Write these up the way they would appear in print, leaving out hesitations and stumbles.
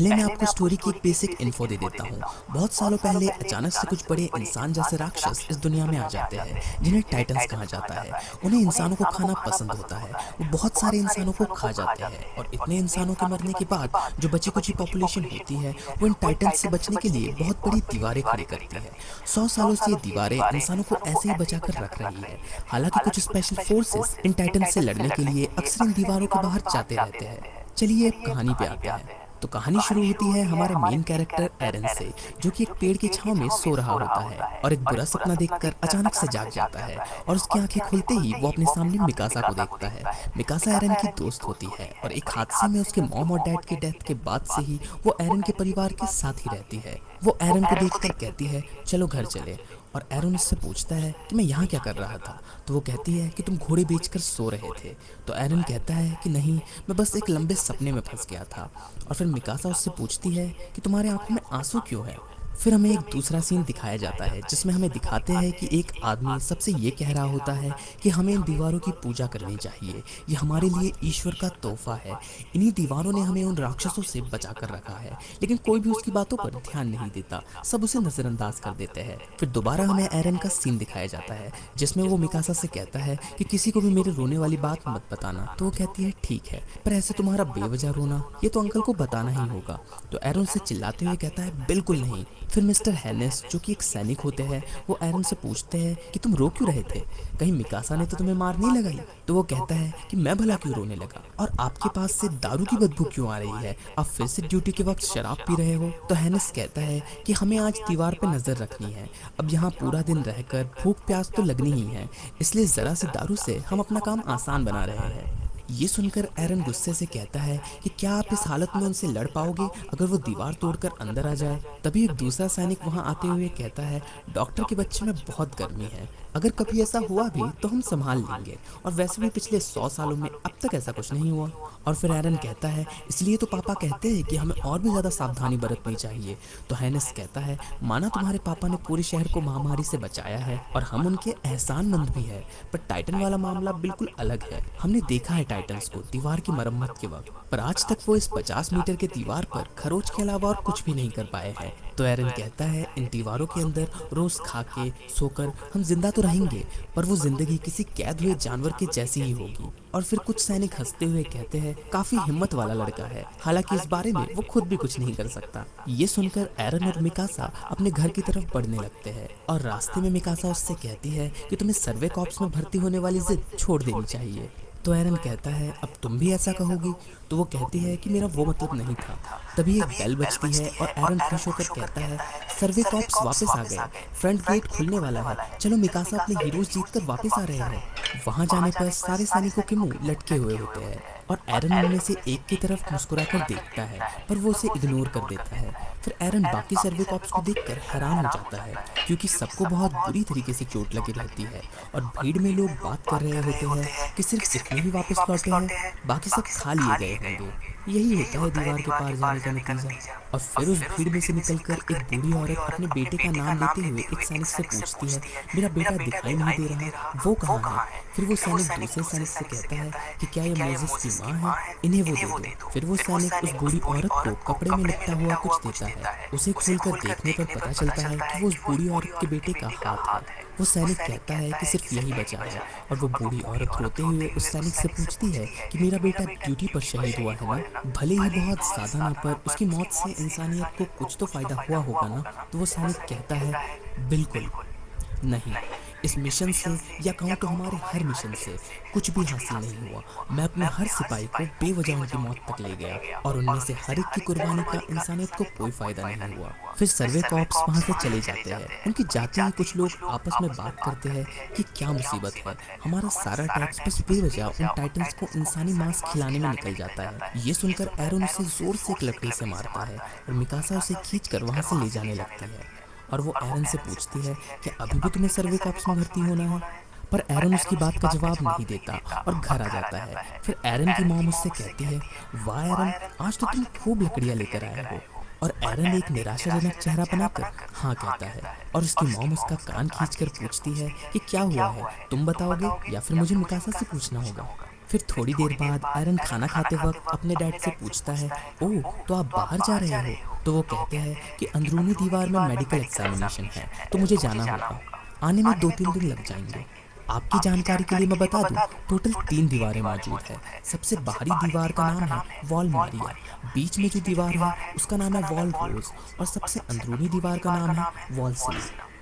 पहले मैं आपको स्टोरी की एक बेसिक इन्फो दे देता हूँ। बहुत सालों पहले अचानक से कुछ बड़े इंसान जैसे राक्षस इस दुनिया में आ जाते हैं, जिन्हें टाइटन्स कहा जाता है। उन्हें इंसानों को खाना पसंद होता है। वो बहुत सारे इंसानों को खा जाते हैं और इतने इंसानों के मरने के बाद जो बची कुची पॉपुलेशन होती है वो इन टाइटन्स से बचने के लिए बहुत बड़ी दीवारें खड़ी करती है। 100 सालों से ये दीवारें इंसानों को ऐसे ही बचा कर रख रही है। हालांकि कुछ स्पेशल फोर्सेस इन टाइटन्स से लड़ने के लिए अक्सर इन दीवारों के बाहर जाते रहते हैं। चलिए अब कहानी पे आते हैं। तो कहानी शुरू होती है हमारे मेन कैरेक्टर एरन से, जो कि एक पेड़ की छांव में सो रहा होता है और एक बुरा सपना देखकर अचानक से जाग जाता है। और उसकी आंखें खुलते ही वो अपने सामने मिकासा को देखता है। मिकासा एरन की दोस्त होती है और एक हादसे में उसके मॉम और डैड की डेथ के बाद से ही वो एरन के परिवार के साथ ही रहती है। वो एरन को देखकर कहती है चलो घर चले। और एरन उससे पूछता है कि मैं यहाँ क्या कर रहा था। तो वो कहती है कि तुम घोड़े बेचकर सो रहे थे। तो एरन कहता है कि नहीं, मैं बस एक लंबे सपने में फंस गया था। और फिर मिकासा उससे पूछती है कि तुम्हारे आंखों में आंसू क्यों है। फिर हमें एक दूसरा सीन दिखाया जाता है जिसमें हमें दिखाते हैं कि एक आदमी सबसे ये कह रहा होता है कि हमें इन दीवारों की पूजा करनी चाहिए, ये हमारे लिए ईश्वर का तोहफा है। इन्हीं दीवारों ने हमें उन राक्षसों से बचा कर रखा है। लेकिन कोई भी उसकी बातों पर ध्यान नहीं देता, सब उसे नजरअंदाज कर देते हैं। फिर दोबारा हमें एरन का सीन दिखाया जाता है जिसमें वो मिकासा से कहता है कि किसी को भी मेरे रोने वाली बात मत बताना। तो वो कहती है ठीक है, पर ऐसे तुम्हारा बेवजह रोना ये तो अंकल को बताना ही होगा। तो एरन से चिल्लाते हुए कहता है बिल्कुल नहीं। फिर मिस्टर हैनेस, जो कि एक सैनिक होते हैं, वो एरन से पूछते हैं कि तुम रो क्यों रहे थे, कहीं मिकासा ने तो तुम्हें मार नहीं लगाई। तो वो कहता है कि मैं भला क्यों रोने लगा, और आपके पास से दारू की बदबू क्यों आ रही है, आप फिर से ड्यूटी के वक्त शराब पी रहे हो। तो हैनेस कहता है कि हमें आज दीवार पे नजर रखनी है, अब यहाँ पूरा दिन रहकर भूख प्यास तो लगनी ही है, इसलिए जरा सी दारू से हम अपना काम आसान बना रहे हैं। ये सुनकर एरन गुस्से से कहता है कि क्या आप इस हालत में उनसे लड़ पाओगे अगर वो दीवार तोड़कर अंदर आ जाए। तभी एक दूसरा सैनिक वहां आते हुए कहता है डॉक्टर के बच्चे में बहुत गर्मी है, अगर कभी ऐसा हुआ भी तो हम संभाल लेंगे, और वैसे भी पिछले 100 सालों में अब तक ऐसा कुछ नहीं हुआ। और फिर एरन कहता है इसलिए तो पापा कहते हैं कि हमें और भी ज्यादा सावधानी बरतनी चाहिए। तो हैनेस कहता है माना तुम्हारे पापा ने पूरे शहर को महामारी से बचाया है और हम उनके एहसानमंद भी है, पर टाइटन वाला मामला बिल्कुल अलग है। हमने देखा है टाइटन्स को दीवार की मरम्मत के वक्त, पर आज तक वो इस 50 मीटर के दीवार पर खरोच के अलावा और कुछ भी नहीं कर पाए हैं। तो एरन कहता है इन दीवारों के अंदर रोज खा के सोकर हम जिंदा तो रहेंगे, पर वो जिंदगी किसी कैद हुए जानवर के जैसी ही होगी। और फिर कुछ सैनिक हंसते हुए कहते हैं काफी हिम्मत वाला लड़का है, हालांकि इस बारे में वो खुद भी कुछ नहीं कर सकता। ये सुनकर एरन और मिकासा अपने घर की तरफ बढ़ने लगते हैं और रास्ते में मिकासा उससे कहती है कि तुम्हें सर्वे कॉर्प्स में भर्ती होने वाली जिद छोड़ देनी चाहिए। तो एरन कहता है अब तुम भी ऐसा कहोगी। तो वो कहती है कि मेरा वो मतलब नहीं था। तभी एक बेल बजती है और एरन खुश होकर कहता है सर्वे कॉर्प्स वापस आ गए, फ्रंट गेट खुलने वाला है, चलो। मिकासा अपने हीरोज जीतकर वापस आ रहे हैं। वहां जाने पर सारे सैनिकों के मुंह लटके हुए होते हैं और एरन उनमें से एक की तरफ मुस्कुराकर देखता है, पर वो उसे इग्नोर कर देता है। फिर एरन बाकी सर्वे कॉर्प्स को देखकर हैरान हो जाता है क्योंकि सबको बहुत बुरी तरीके से चोट लगी रहती है और भीड़ में लोग बात कर रहे होते हैं कि सिर्फ इतने ही वापस लौटे हैं, बाकी सब खा लिए गए होंगे। यही होता है दीवार के पार जाने का नतीजा। और फिर उस भीड़ में से निकलकर एक बूढ़ी औरत अपने बेटे का नाम लेते हुए एक सैनिक से पूछती है मेरा बेटा दिखाई नहीं दे रहा, वो कहाँ है। फिर वो सैनिक दूसरे सैनिक से कहता है कि क्या ये मोजेस की माँ है, इन्हें वो दे दो। फिर वो सैनिक उस बूढ़ी औरत को कपड़े में लिपटा हुआ कुछ देता है। उसे खोलकर देखने पर पता चलता है कि वो उस बूढ़ी औरत के बेटे का हाथ है। वो सैनिक कहता है कि सिर्फ यही बचा है, और वो बूढ़ी औरत रोते हुए उस सैनिक से पूछती है कि मेरा बेटा ड्यूटी पर शहीद हुआ है ना, भले ही बहुत ज्यादा ना, पर उसकी मौत से इंसानियत को कुछ तो फायदा हुआ होगा ना। तो वो सैनिक कहता है बिल्कुल नहीं, इस मिशन से या कहूँ तो हमारे हर मिशन से कुछ भी हासिल नहीं हुआ। मैं अपने हर सिपाही को बेवजह उनकी मौत तक ले गया और उनमें से हर एक की कुर्बानी का इंसानियत को कोई फायदा नहीं हुआ। फिर सर्वे कॉर्प्स वहां से चले जाते हैं। उनके जाते ही कुछ लोग आपस में बात करते हैं कि क्या मुसीबत है, हमारा सारा टैक्स बस बेवजह उन टाइटन्स को इंसानी मांस खिलाने में निकल जाता है। ये सुनकर एरन उसे जोर से एक लकड़ी से मारता है और मिकासा उसे खींचकर वहां से ले जाने लगती है। और वो एरन से पूछती है कि अभी भी तुम्हें सर्वे कॉर्प्स में भर्ती होना है, पर एरन उसकी बात का जवाब नहीं देता और घर आ जाता है। फिर एरन की मॉम उससे कहती है वाह एरन, आज तो तुम खूब लकड़ियां लेकर आए हो। और एरन एक निराशाजनक चेहरा बनाकर हाँ कहता है और उसकी मॉम उसका कान खींचकर पूछती है कि क्या हुआ है, तुम बताओगे या फिर मुझे मिकासा से पूछना होगा। फिर थोड़ी देर बाद एरन खाना खाते वक्त अपने डैड से पूछता है, ओह तो आप बाहर जा रहे हो? तो वो कहते हैं कि अंदरूनी दीवार में मेडिकल एग्जामिनेशन है, तो मुझे जाना होगा। आने में 2-3 दिन लग जाएंगे। आपकी जानकारी के लिए मैं बता दूं, टोटल 3 दीवारें मौजूद है। सबसे बाहरी दीवार का नाम है वॉल मारिया, बीच में जो दीवार है उसका नाम है वॉल रोज, और सबसे अंदरूनी दीवार का नाम है वॉल सील।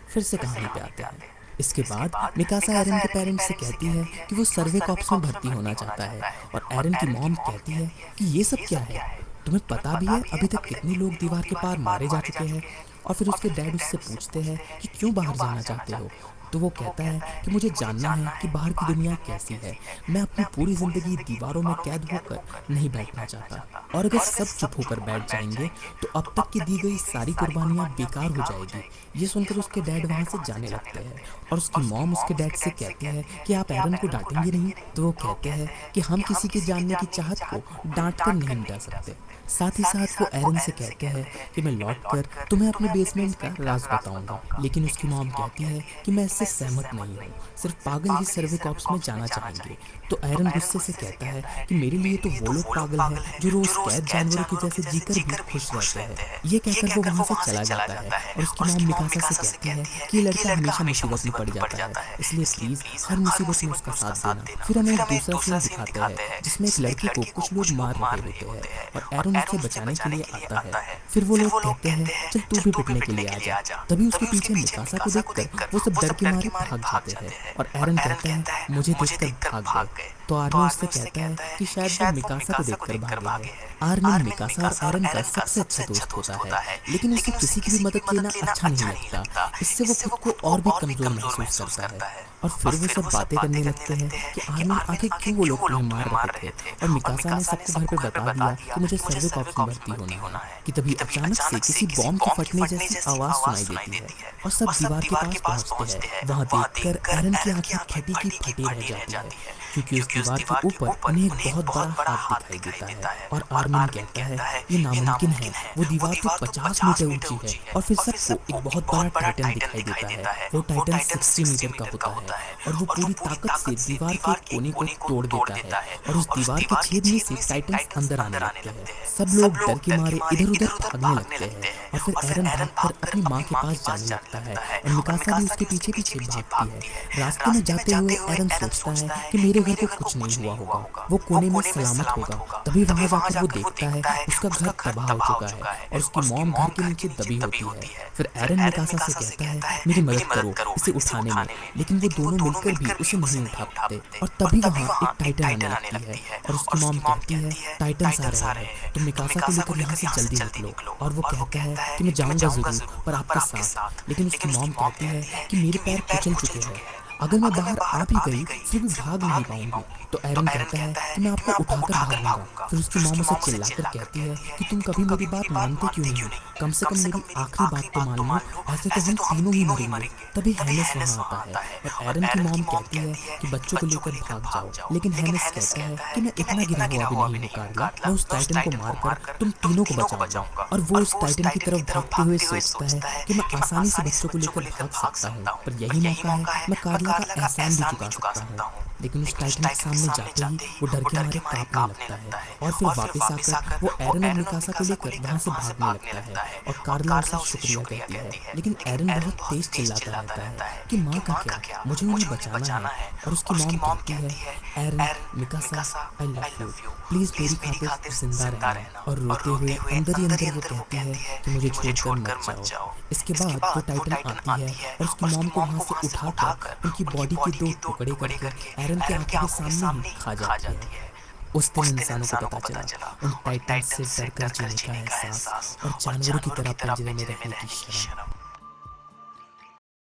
फिर से कहानी पे आते हैं। इसके बाद मिकासा एरन के पेरेंट्स से कहती है कि वो सर्वे कॉप्स में भर्ती होना चाहता है, और एरन की मॉम कहती है कि ये सब क्या है, तुम्हें पता भी है अभी तक कितने लोग दीवार के पार मारे जा चुके हैं? और फिर उसके डैड उससे पूछते हैं कि क्यों बाहर जाना चाहते हो? तो वो कहता है कि मुझे जानना है कि बाहर की दुनिया कैसी है। मैं अपनी पूरी ज़िंदगी दीवारों में कैद होकर नहीं बैठना चाहता, और अगर सब चुप होकर बैठ जाएंगे तो अब तक की दी गई सारी कुर्बानियाँ बेकार हो जाएगी। ये सुनकर उसके डैड वहाँ से जाने लगते हैं, और उसकी मॉम उसके डैड से कहती है कि आप एरन को डांटेंगे नहीं? तो वो कहते हैं कि हम किसी के जानने की चाहत को डांट कर नहीं मिटा सकते। साथ ही साथ वो एरन से कहते हैं कि मैं लौट कर तुम्हें अपने बेसमेंट का राज बताऊंगा, लेकिन उसकी मॉम कहती है कि मैं इससे सहमत नहीं हूँ, सिर्फ पागल ही सर्वे कॉप्स में जाना चाहेंगे। तो एरन गुस्से से कहता है कि मेरे लिए तो वो लोग पागल हैं जो रोज कैद जानवरों के जैसे जीकर भी खुश रहते हैं। ये कहकर वो वहाँ से चला जाता है, और उसकी मॉम मिकासा से कहती है कि ये लड़का हमेशा मुसीबत में पड़ जाता है, इसलिए प्लीज हर मुसीबत में उसका साथ देना। फिर हमें एक दूसरा सीन दिखाते हैं जिसमें एक लड़के को कुछ लोग मार रहे होते हैं, और एरन उसे बचाने के लिए आता है। फिर वो लोग कहते हैं चल तू भी पिटने के लिए आ जा। तभी उसके पीछे मिकासा को देखकर वो सब डर के मारे भाग जाते हैं, और एरन कहता है मुझे देखकर भाग गए। तो आर्मिन उससे कहता है कि शायद वो मिकासा को देखकर भागे है। आर्मिन मिकासा और एरन का सबसे अच्छा दोस्त होता है, लेकिन उसे किसी की भी मदद लेना अच्छा नहीं लगता। इससे वो खुद को और भी कमजोर महसूस करता है, और फिर वो सब बातें करने लगते हैं कि आर्मिन आखिर क्यों वो लोग तुम्हें मार रहे थे, और मिकासा ने सबको घर पे बता दिया कि मुझे सर्वे कॉप्स में भर्ती होना है। कि तभी अचानक से किसी बॉम्ब के फटने जैसी आवाज सुनाई देती है, और सब दीवार के पास पहुंचते हैं। वहां देखकर एरन की आंखें फटी की फटी रह जाती है, क्योंकि उस दीवार के ऊपर उन्हें एक बहुत बड़ा हाथ दिखाई देता है। और आर्मिन कहता है ये नामुमकिन है, वो दीवार तो 50 मीटर ऊंची है। और फिर सबको एक बहुत बड़ा टाइटन दिखाई देता है। वो टाइटन 60 मीटर का होता है, और वो पूरी ताकत से दीवार के कोने को तोड़ देता है, और उस दीवार के छेद में से टाइटन अंदर आने लगते हैं। सब लोग डर के मारे इधर उधर भागने लगते हैं, और फिर एरन भागकर अपनी माँ के पास जाने लगता है, और मिकासा भी उसके पीछे पीछे भागती है। रास्ते में जाते हुए एरन सोचता है कि मेरे घर को कुछ नहीं हुआ होगा, वो कोने में सलामत होगा। तभी वहां जाकर वो देखता है उसका घर तबाह हो चुका है, और उसकी मॉम घर के नीचे दबी होती है। फिर एरन मिकासा से कहता है मेरी मदद करो इसे उठाने में, लेकिन वो दोनों मिलकर भी उसे नहीं उठा पाते। और तभी वहाँ एक टाइटन आने लगती है, और उसकी मॉम कहती है टाइटन आ रहे हैं, तुम मिकासा को लेकर यहाँ से जल्दी निकलो। और वो कहता है कि मैं जाऊंगा जरूर, पर आपके साथ। लेकिन उसकी मॉम कहती है कि मेरे पैर कुचल चुके हैं, अगर मैं बाहर आ भी गई फिर भी भाग नहीं पाऊंगी। तो एरन कहता है कि मैं आपको उठाकर भागूंगा। फिर उसकी मॉम उसे चिल्लाकर कहती है कि तुम कभी मेरी बात मानते क्यों नहीं, कम से कम मेरी आखिरी बात तो मान लो, ऐसे तो हम तीनों ही मरेंगे। तभी हेनेस वहाँ आता है, और एरन की मॉम कहती है कि बच्चों को लेकर भाग जाओ, लेकिन हेनेस कहता है कि मैं इतना गिरा हुआ भी नहीं हूँ कार्ला, मैं उस टाइटन को मारकर तुम तीनों को बचाऊंगा। और वो उस टाइटन की तरफ भागते हुए सोचता है कि मैं आसानी से बच्चों को लेकर भाग सकता हूँ, पर यही मौका है मैं कार्ला का एहसान भी चुका सकता हूँ। लेकिन उस टाइटन के सामने जाते ही वो डर के मारे कांपने लगता है, और फिर वापस आकर वो एरन और मिकासा को लेकर वहाँ से भागने लगता है, और कार्ला उसे शुक्रिया कहती है। लेकिन एरन बहुत तेज चिल्लाता रहता है कि माँ का क्या, मुझे उन्हें बचाना है। और उसकी मॉम कहती है Eren Mikasa I love you, please मेरी खातिर जिंदा रहना। और रोते हुए अंदर ही अंदर वो कहती है कि मुझे छोड़कर मत जाओ। इसके बाद वो टाइटन आती है, और उसकी मॉम को वहाँ से उठाकर उनकी बॉडी के 2 टुकड़े करके एरन की आंखों के सामने ही खा जाती है। उस दिन इंसानों को पता चला उन टाइटन से डरकर जीने का एहसास, और जानवरों की तरह पिंजरे में रहने की शर्म।